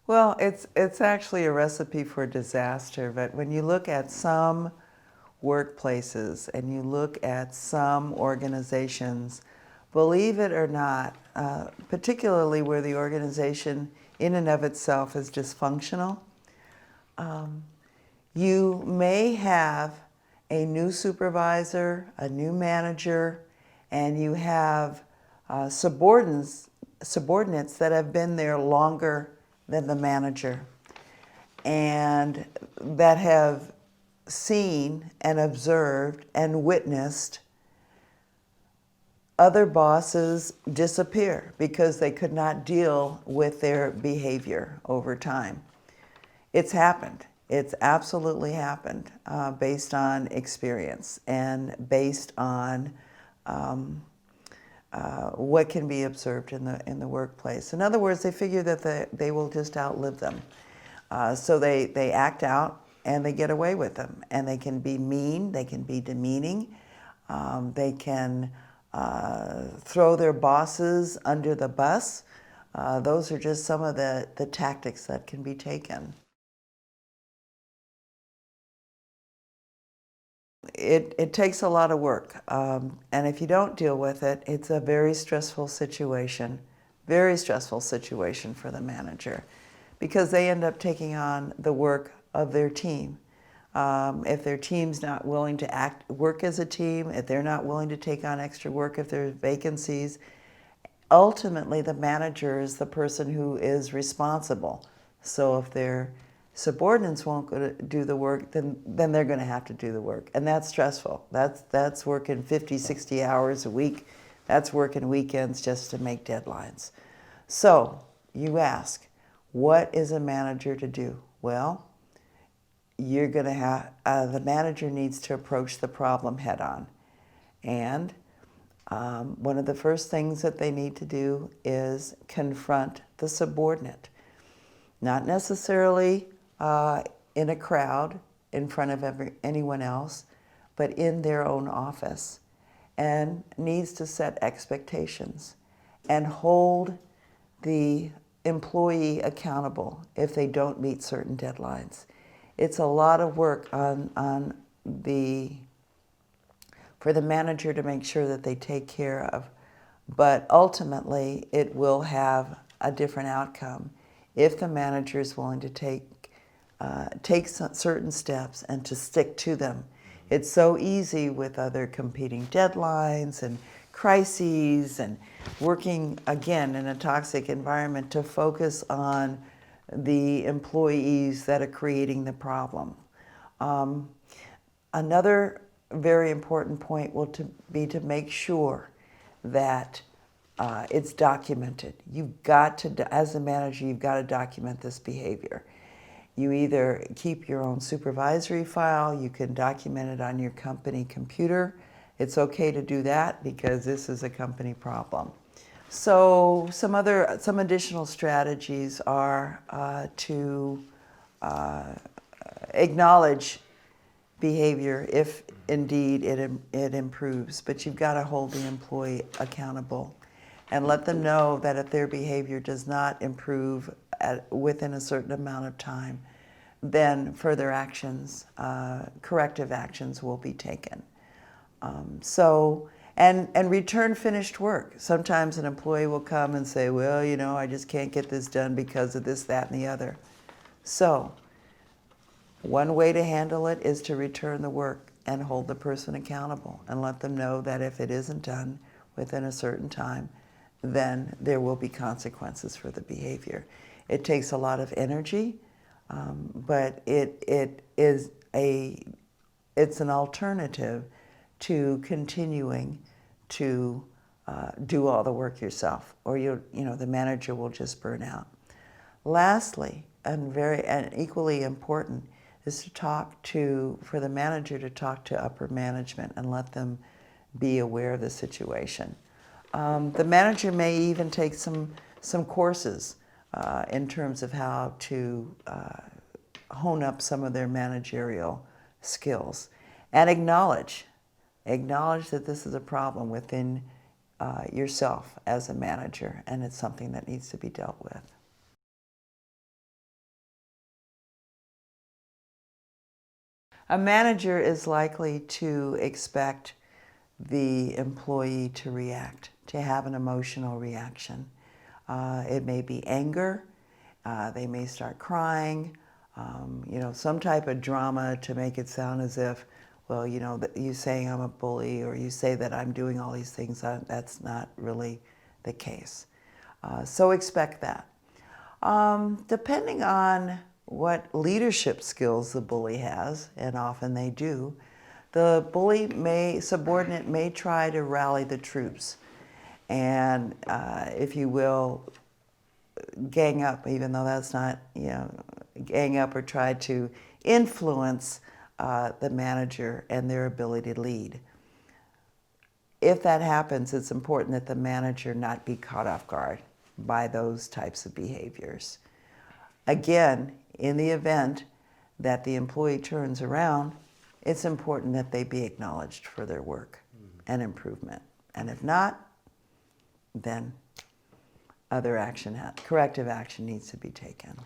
Well, it's actually a recipe for disaster, but when you look at some workplaces and you look at some organizations, believe it or not, particularly where the organization in and of itself is dysfunctional, you may have a new supervisor, a new manager, and you have subordinates that have been there longer than the manager and that have seen and observed and witnessed other bosses disappear because they could not deal with their behavior over time. It's happened. It's absolutely happened based on experience and based on what can be observed in the workplace. In other words, they figure that they will just outlive them. So they act out and they get away with them. And they can be mean, they can be demeaning, they can throw their bosses under the bus. Those are just some of the tactics that can be taken. It takes a lot of work, and if you don't deal with it, it's a very stressful situation for the manager, because they end up taking on the work of their team. If their team's not willing to work as a team, if they're not willing to take on extra work, if there's vacancies, ultimately the manager is the person who is responsible. So if their subordinates won't do the work, then they're going to have to do the work. And that's stressful. That's working 50, 60 hours a week. That's working weekends just to make deadlines. So you ask, what is a manager to do? Well, you're going to have, the manager needs to approach the problem head on. And one of the first things that they need to do is confront the subordinate. Not necessarily in a crowd in front of anyone else, but in their own office, and needs to set expectations and hold the employee accountable if they don't meet certain deadlines. It's a lot of work for the manager to make sure that they take care of, but ultimately it will have a different outcome if the manager is willing to take certain steps and to stick to them. It's so easy with other competing deadlines and crises and working, again, in a toxic environment, to focus on the employees that are creating the problem. Another very important point will be to make sure that it's documented. You've got to, as a manager, you've got to document this behavior. You either keep your own supervisory file, you can document it on your company computer. It's okay to do that because this is a company problem. So some additional strategies are to acknowledge behavior if indeed it improves, but you've got to hold the employee accountable and let them know that if their behavior does not improve within a certain amount of time, then further actions, corrective actions will be taken. And return finished work. Sometimes an employee will come and say, well, you know, I just can't get this done because of this, that, and the other. So one way to handle it is to return the work and hold the person accountable and let them know that if it isn't done within a certain time, then there will be consequences for the behavior. It takes a lot of energy, but it's an alternative to continuing to do all the work yourself, or the manager will just burn out. Lastly, and equally important, is for the manager to talk to upper management and let them be aware of the situation. The manager may even take some courses in terms of how to hone up some of their managerial skills, and acknowledge that this is a problem within yourself as a manager, and it's something that needs to be dealt with. A manager is likely to expect the employee to react, to have an emotional reaction. It may be anger, they may start crying, some type of drama to make it sound as if, well, you saying I'm a bully or you say that I'm doing all these things, that's not really the case. So expect that. Depending on what leadership skills the bully has, and often they do, the subordinate may try to rally the troops and, if you will, gang up, even though that's not, gang up or try to influence the manager and their ability to lead. If that happens, it's important that the manager not be caught off guard by those types of behaviors. Again, in the event that the employee turns around, it's important that they be acknowledged for their work and improvement. And if not, then other action, corrective action needs to be taken.